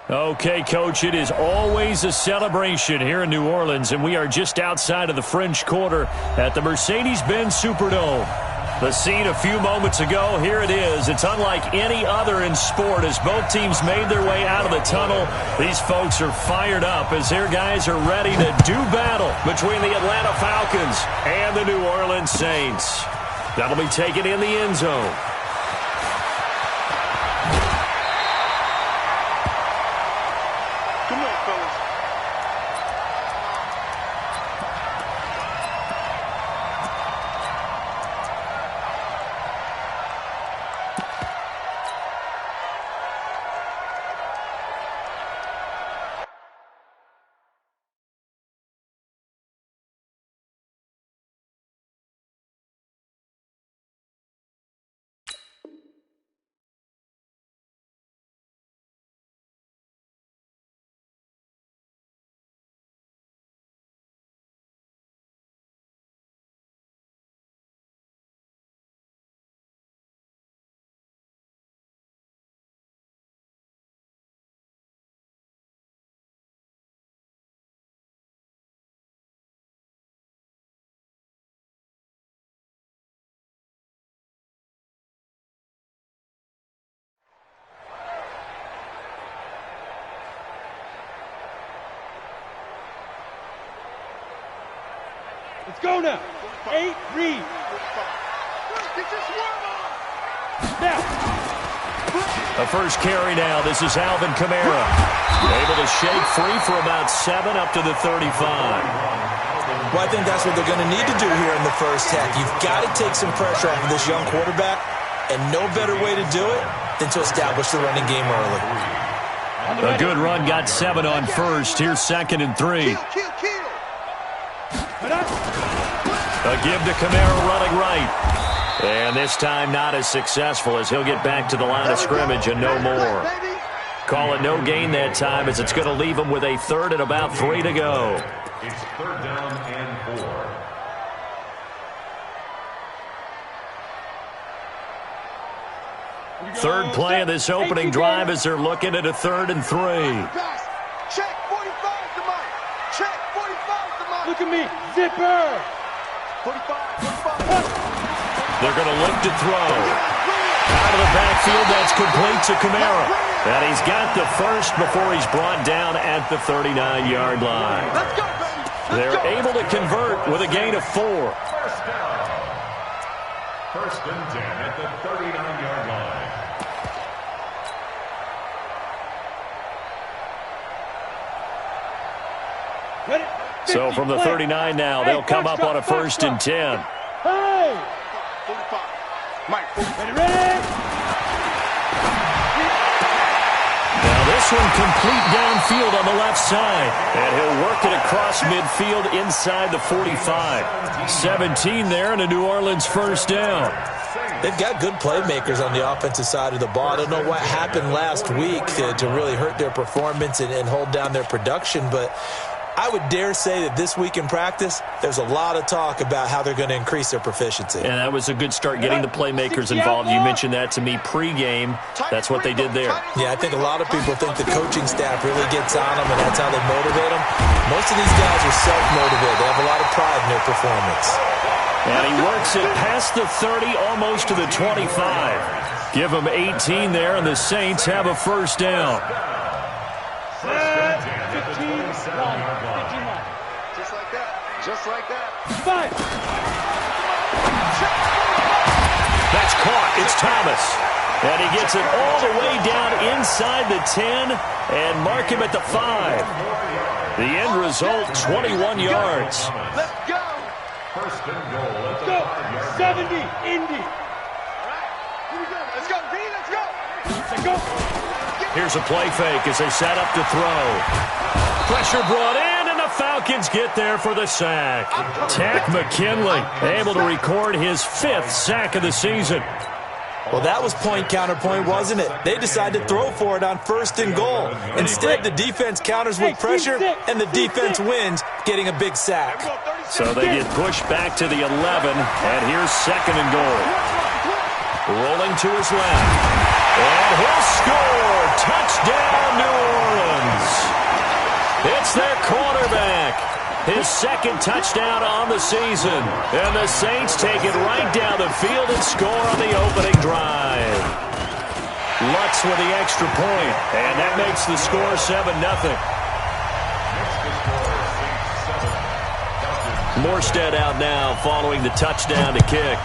Okay, Coach, it is always a celebration here in New Orleans, and we are just outside of the French Quarter at the Mercedes-Benz Superdome. The scene a few moments ago, here it is. It's unlike any other in sport as both teams made their way out of the tunnel. These folks are fired up as their guys are ready to do battle between the Atlanta Falcons and the New Orleans Saints. That'll be taken in the end zone. Let's go now. 8, read. Now. A first carry now. This is Alvin Kamara. Able to shake free for about 7 up to the 35. Well, I think that's what they're going to need to do here in the first half. You've got to take some pressure off of this young quarterback, and no better way to do it than to establish the running game early. A good run got 7 on first. Here's 2nd and 3. A give to Kamara running right. And this time not as successful as he'll get back to the line of scrimmage and no more. Call it no gain that time as it's going to leave him with a 3rd and about 3 to go. It's 3rd down and 4. Third play of this opening drive as they're looking at a 3rd and 3. Check 45 to Mike. Check 45 to Mike. Look at me. Zipper. 45. They're going to look to throw. Out of the backfield, that's complete to Kamara. And he's got the first before he's brought down at the 39-yard line. They're able to convert with a gain of 4. First down. 1st and 10 at the 39-yard line. Ready? So from the 39 now, they'll come up on a 1st and 10. Hey! 45. Mike, ready? Now this one complete downfield on the left side. And he'll work it across midfield inside the 45. 17 there and a New Orleans first down. They've got good playmakers on the offensive side of the ball. I don't know what happened last week to really hurt their performance and hold down their production, but I would dare say that this week in practice, there's a lot of talk about how they're going to increase their proficiency. And that was a good start getting the playmakers involved. You mentioned that to me pregame. That's what they did there. Yeah, I think a lot of people think the coaching staff really gets on them, and that's how they motivate them. Most of these guys are self-motivated. They have a lot of pride in their performance. And he works it past the 30, almost to the 25. Give them 18 there, and the Saints have a first down. Just like that. 5. That's caught. It's Thomas. And he gets it all the way down inside the 10 and mark him at the 5. The end result, 21 yards. Let's go. 1st and goal at the 5-yard 70, Indy. All right. Here we go. Let's go, D. Let's go. Let's go. Here's a play fake as they set up to throw. Pressure brought in. Falcons get there for the sack. Tack McKinley able to record his 5th sack of the season. Well, that was point counterpoint, wasn't it? They decided to throw for it on 1st and goal. Instead, the defense counters with pressure, and the defense wins, getting a big sack. So they get pushed back to the 11, and here's 2nd and goal. Rolling to his left. And he'll score. Touchdown, New Orleans. It's their quarterback. His second touchdown on the season. And the Saints take it right down the field and score on the opening drive. Lutz with the extra point, and that makes the score 7-0. Morstead out now following the touchdown to kick.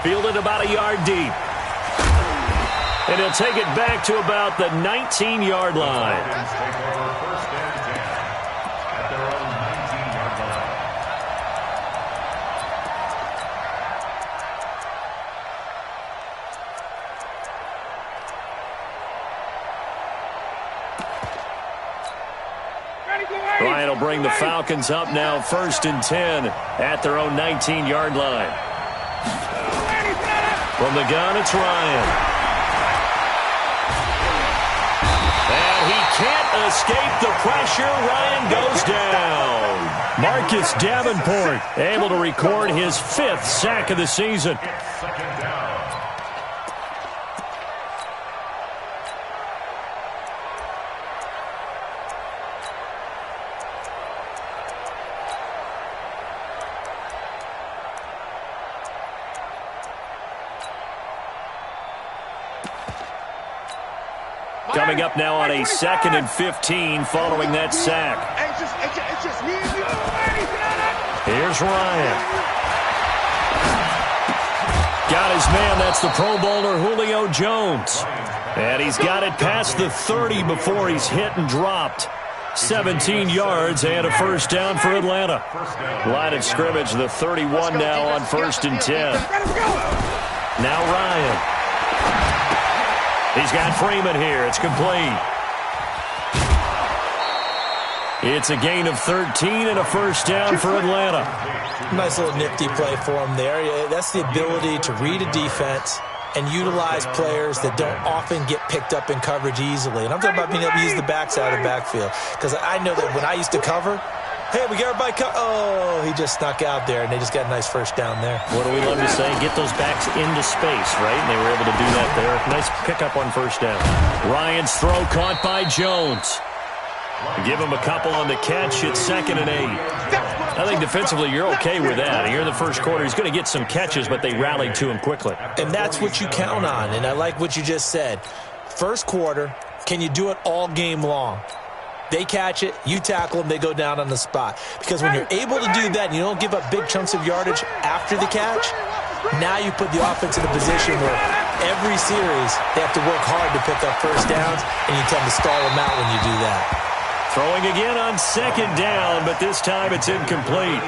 Fielded about a yard deep. And he'll take it back to about the 19-yard line. Ryan will bring the Falcons up now 1st and 10 at their own 19-yard line. From the gun, it's Ryan. And he can't escape the pressure. Ryan goes down. Marcus Davenport able to record his 5th sack of the season. Coming up now on a 2nd and 15 following that sack. Here's Ryan. Got his man. That's the Pro Bowler Julio Jones. And he's got it past the 30 before he's hit and dropped. 17 yards and a first down for Atlanta. Line of scrimmage, the 31 now on 1st and 10. Now Ryan. He's got Freeman here. It's complete. It's a gain of 13 and a first down for Atlanta. Nice little nifty play for him there. That's the ability to read a defense and utilize players that don't often get picked up in coverage easily. And I'm talking about being able to use the backside of the backfield. Because I know that when I used to cover, hey, we got everybody oh, he just snuck out there, and they just got a nice first down there. What do we love to say? Get those backs into space, right? And they were able to do that there. Nice pickup on first down. Ryan's throw caught by Jones. Give him a couple on the catch. It's 2nd and 8. I think defensively you're okay with that. Here in the first quarter, he's going to get some catches, but they rallied to him quickly. And that's what you count on, and I like what you just said. First quarter, can you do it all game long? They catch it, you tackle them, they go down on the spot. Because when you're able to do that and you don't give up big chunks of yardage after the catch, now you put the offense in a position where every series they have to work hard to pick up first downs, and you tend to stall them out when you do that. Throwing again on 2nd down, but this time it's incomplete.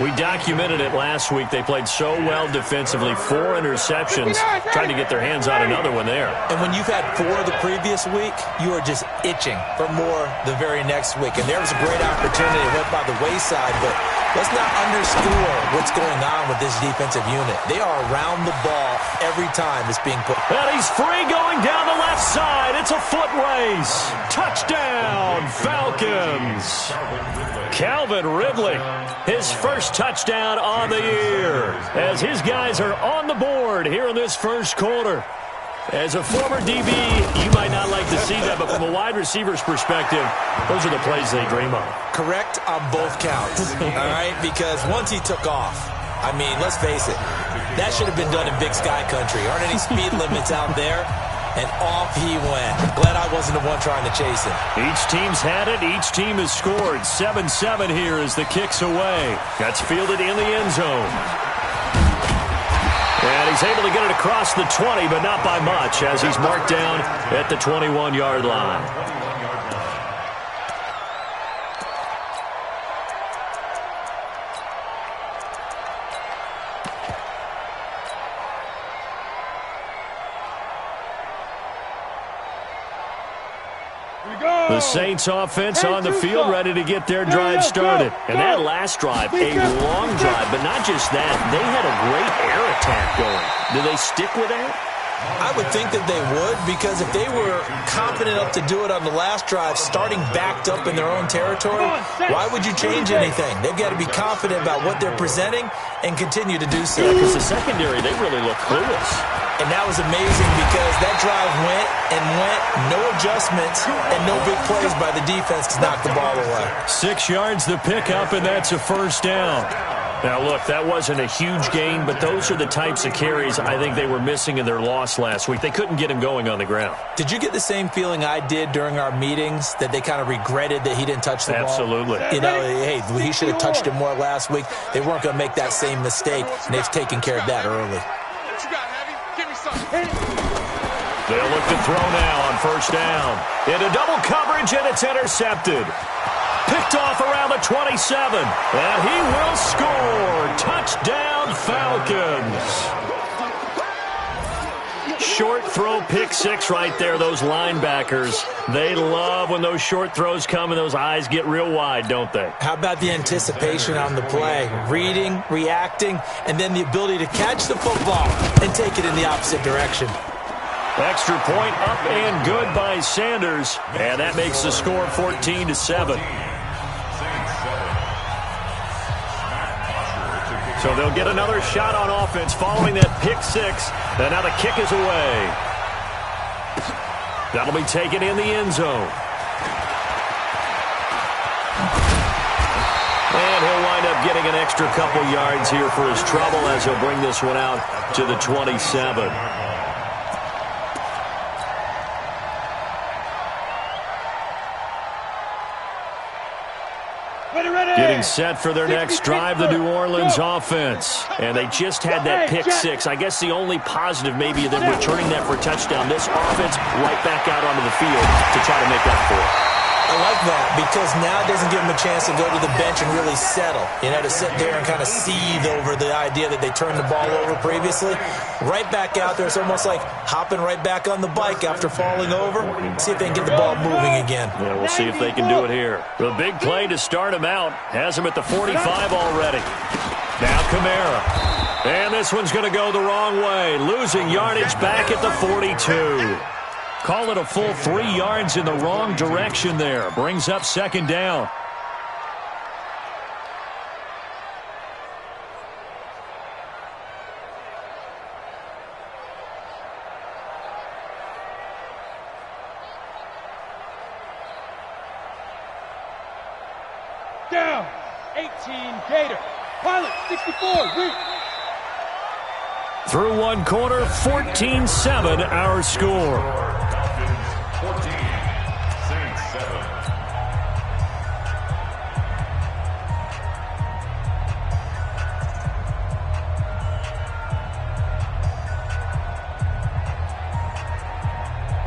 We documented it last week. They played so well defensively. 4 interceptions. Trying to get their hands on another one there. And when you've had 4 the previous week, you are just itching for more the very next week. And there was a great opportunity. It went by the wayside, but let's not underscore what's going on with this defensive unit. They are around the ball every time it's being put. And he's free going down the left side. It's a foot race. Touchdown, Falcons. Calvin Ridley, his first touchdown on the year, as his guys are on the board here in this first quarter. As a former DB, you might not like to see that, but from a wide receiver's perspective, those are the plays they dream of. Correct on both counts, all right? Because once he took off, I mean, let's face it, that should have been done in Big Sky Country. Aren't any speed limits out there? And off he went. Glad I wasn't the one trying to chase him. Each team's had it. Each team has scored. 7-7 here as the kick's away. That's fielded in the end zone. And he's able to get it across the 20, but not by much, as he's marked down at the 21-yard line. The Saints offense on the field ready to get their drive started. And that last drive, a long drive, but not just that. They had a great air attack going. Do they stick with that? I would think that they would, because if they were confident enough to do it on the last drive, starting backed up in their own territory, why would you change anything? They've got to be confident about what they're presenting and continue to do so. Yeah, because the secondary, they really look clueless. And that was amazing because that drive went and went, no adjustments, and no big plays by the defense to knock the ball away. 6 yards the pickup, and that's a first down. Now, look, that wasn't a huge gain, but those are the types of carries I think they were missing in their loss last week. They couldn't get him going on the ground. Did you get the same feeling I did during our meetings, that they kind of regretted that he didn't touch the ball? Absolutely. You know, hey, he should have touched it more last week. They weren't going to make that same mistake, and they've taken care of that early. They'll look to throw now on first down. Into double coverage, and it's intercepted. Picked off around the 27, and he will score. Touchdown, Falcons. Short throw, pick six right there, those linebackers. They love when those short throws come and those eyes get real wide, don't they? How about the anticipation on the play? Reading, reacting, and then the ability to catch the football and take it in the opposite direction. Extra point up and good by Sanders, and that makes the score 14-7. So they'll get another shot on offense following that pick six. And now the kick is away. That'll be taken in the end zone. And he'll wind up getting an extra couple yards here for his trouble as he'll bring this one out to the 27. Getting set for their next drive, the New Orleans offense. And they just had that pick six. I guess the only positive maybe of them returning that for a touchdown. This offense right back out onto the field to try to make up for it. I like that because now it doesn't give them a chance to go to the bench and really settle. You know, to sit there and kind of seethe over the idea that they turned the ball over previously. Right back out there. It's almost like hopping right back on the bike after falling over. See if they can get the ball moving again. Yeah, we'll see if they can do it here. The big play to start him out. Has him at the 45 already. Now Kamara. And this one's going to go the wrong way. Losing yardage back at the 42. Call it a full 3 yards in the wrong direction there. Brings up second down. Down. 18 Gator. Pilot 64. Weak. Through one quarter, 14-7 our score. 14, Saints 7.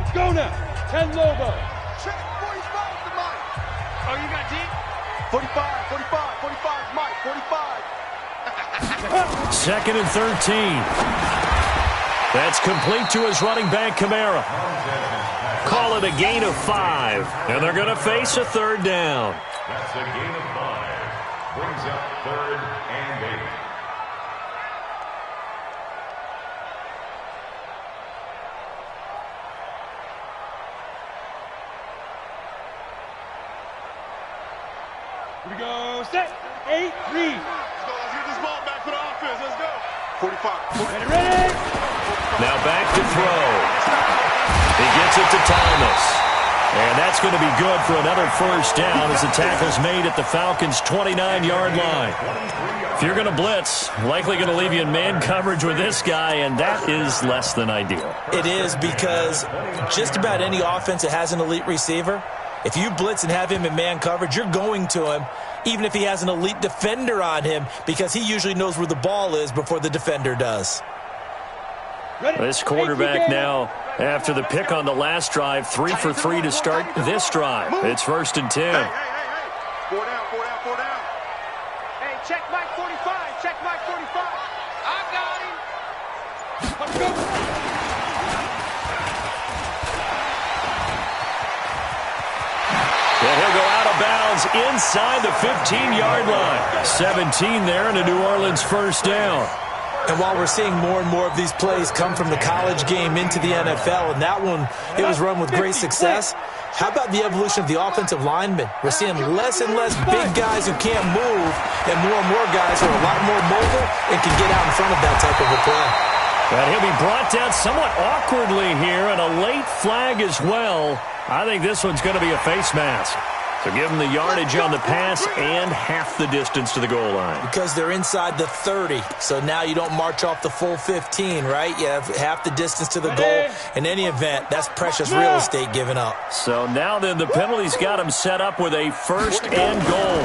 Let's go now. 10 Lobo. Check 45 to Mike. Oh, you got deep? 45, 45, 45 Mike, 45. Second and 13. That's complete to his running back, Kamara. Call it a gain of 5, and they're going to face a third down. That's a gain of 5. Brings up 3rd and 8. Here we go. Set. 8, 3. Let's go. Let's get this ball back for the offense. Let's go. 45. Ready? Now back to throw. He gets it to Thomas. And that's going to be good for another first down as the tackle's made at the Falcons' 29-yard line. If you're going to blitz, likely going to leave you in man coverage with this guy, and that is less than ideal. It is because just about any offense that has an elite receiver, if you blitz and have him in man coverage, you're going to him, even if he has an elite defender on him, because he usually knows where the ball is before the defender does. This quarterback now, after the pick on the last drive, 3 for 3 to start this drive. It's 1st and 10. Hey. 4 down, 4 down, 4 down. Hey, check Mike 45. Check Mike 45. I got him. Let's go. And he'll go out of bounds inside the 15-yard line. 17 there and a New Orleans first down. And while we're seeing more and more of these plays come from the college game into the NFL, and that one, it was run with great success, how about the evolution of the offensive linemen? We're seeing less and less big guys who can't move and more guys who are a lot more mobile and can get out in front of that type of a play. And he'll be brought down somewhat awkwardly here, and a late flag as well. I think this one's going to be a face mask. So give them the yardage on the pass and half the distance to the goal line. Because they're inside the 30, so now you don't march off the full 15, right? You have half the distance to the goal. In any event, that's precious real estate given up. So now then the penalty's got him set up with a first and goal.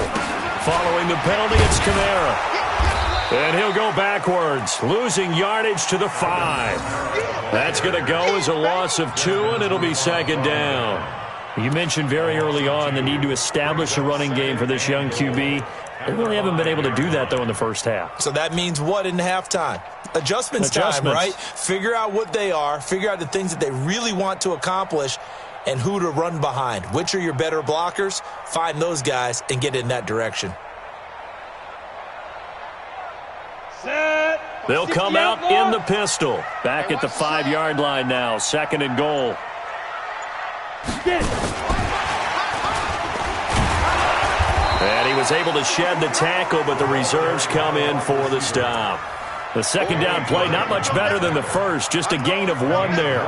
Following the penalty, it's Kamara. And he'll go backwards, losing yardage to the 5. That's going to go as a loss of 2, and it'll be second down. You mentioned very early on the need to establish a running game for this young QB. They really haven't been able to do that, though, in the first half. So that means what in halftime? Adjustments time, right? Figure out what they are, figure out the things that they really want to accomplish, and who to run behind. Which are your better blockers? Find those guys and get in that direction. They'll come out in the pistol. Back at the 5-yard line now, second and goal. And he was able to shed the tackle, but the reserves come in for the stop. The second down play, not much better than the first, just a gain of 1 there.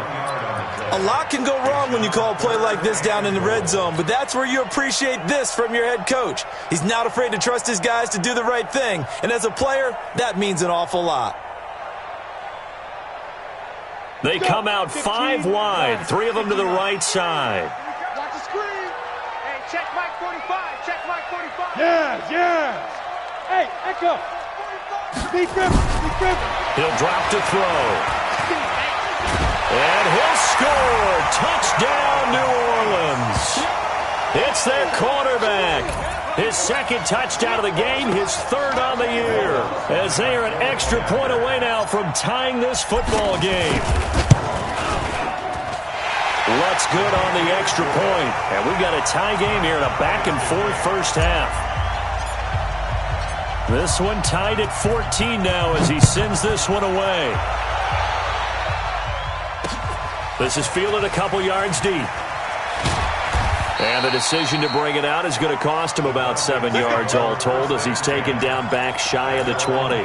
A lot can go wrong when you call a play like this down in the red zone, but that's where you appreciate this from your head coach. He's not afraid to trust his guys to do the right thing, and as a player, that means an awful lot. They come out 5 wide, 3 of them to the right side. Watch the screen. Hey, check Mike 45. Check Mike 45. Yes. Hey, Echo. Be Griffin. He'll drop to throw. And he'll score. Touchdown, New Orleans. It's their quarterback. His second touchdown of the game, his 3rd on the year, as they are an extra point away now from tying this football game. What's good on the extra point? And we've got a tie game here in a back-and-forth first half. This one tied at 14 now as he sends this one away. This is fielded a couple yards deep. And the decision to bring it out is going to cost him about 7 yards all told as he's taken down back shy of the 20.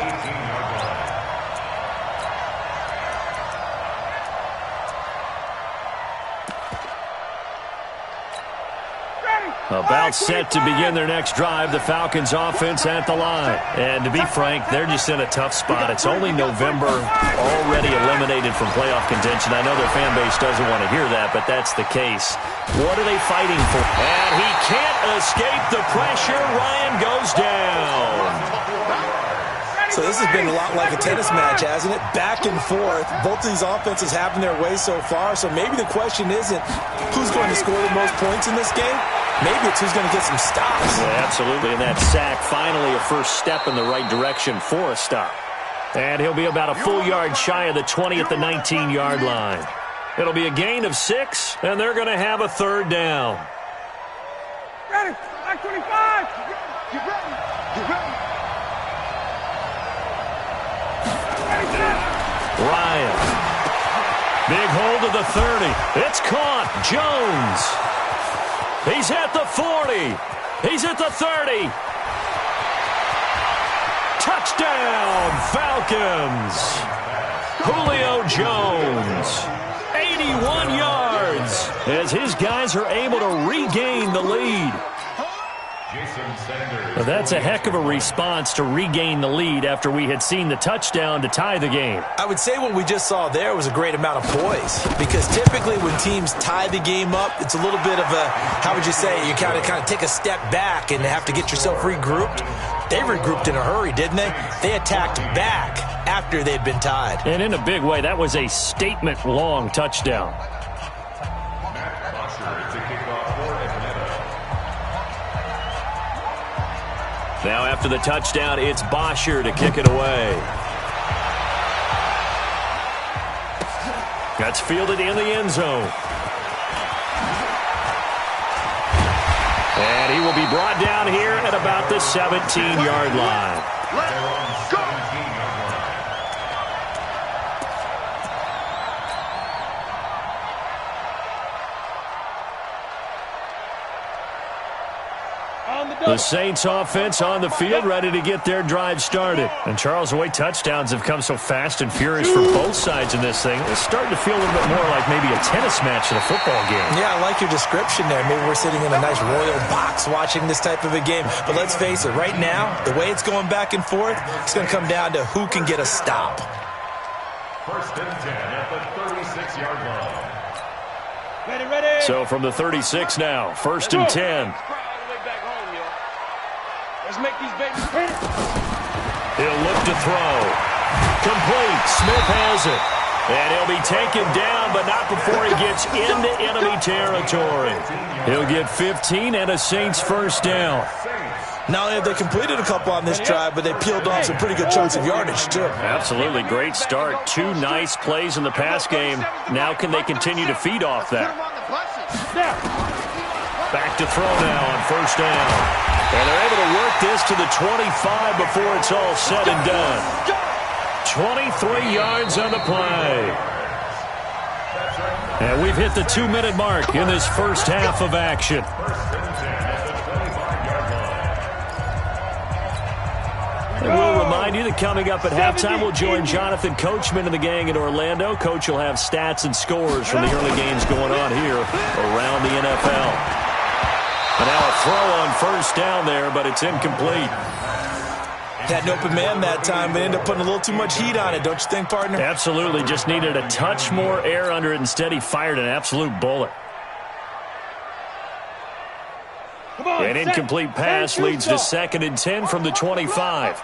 About set to begin their next drive, the Falcons offense at the line. And to be frank, they're just in a tough spot. It's only November, already eliminated from playoff contention. I know their fan base doesn't want to hear that, but that's the case. What are they fighting for? And he can't escape the pressure. Ryan goes down. So this has been a lot like a tennis match, hasn't it? Back and forth. Both of these offenses having their way so far. So maybe the question isn't who's going to score the most points in this game. Maybe it's who's going to get some stops. Yeah, absolutely. And that sack, finally a first step in the right direction for a stop. And he'll be about a full yard shy of the 20 at the 19-yard line. It'll be a gain of 6, and they're going to have a 3rd down. Ready. Back 25. Get ready. Get ready. Ryan. Big hold of the 30. It's caught. Jones. He's at the 40. He's at the 30. Touchdown, Falcons. Julio Jones. 81 yards as his guys are able to regain the lead. Well, that's a heck of a response to regain the lead after we had seen the touchdown to tie the game. I would say what we just saw there was a great amount of poise, because typically when teams tie the game up, it's a little bit of a, how would you say, you kind of take a step back and have to get yourself regrouped. They regrouped in a hurry, didn't they? They attacked back after they'd been tied. And in a big way, that was a statement-long touchdown. Now after the touchdown, it's Bosher to kick it away. That's fielded in the end zone. And he will be brought down here at about the 17-yard line. Let's go. The Saints offense on the field, ready to get their drive started. And Charles, the way touchdowns have come so fast and furious for both sides in this thing, it's starting to feel a little bit more like maybe a tennis match in a football game. Yeah, I like your description there. Maybe we're sitting in a nice royal box watching this type of a game. But let's face it, right now, the way it's going back and forth, it's going to come down to who can get a stop. First and 10 at the 36-yard line. Ready. So from the 36 now, first and 10. Let's make these babies hit it. He'll look to throw. Complete. Smith has it. And he'll be taken down, but not before he gets into enemy territory. He'll get 15 and a Saints first down. Not only have they completed a couple on this drive, but they peeled off some pretty good chunks of yardage, too. Absolutely. Great start. 2 nice plays in the pass game. Now can they continue to feed off that? Back to throw now on first down. And they're able to work this to the 25 before it's all said and done. 23 yards on the play. And we've hit the 2-minute mark in this first half of action. And we'll remind you that coming up at halftime, we'll join Jonathan Coachman and the gang in Orlando. Coach will have stats and scores from the early games going on here around the NFL. And now a throw on first down there, but it's incomplete. Had an open man that time, but ended up putting a little too much heat on it, don't you think, partner? Absolutely. Just needed a touch more air under it. Instead, he fired an absolute bullet. An incomplete pass leads to 2nd and 10 from the 25.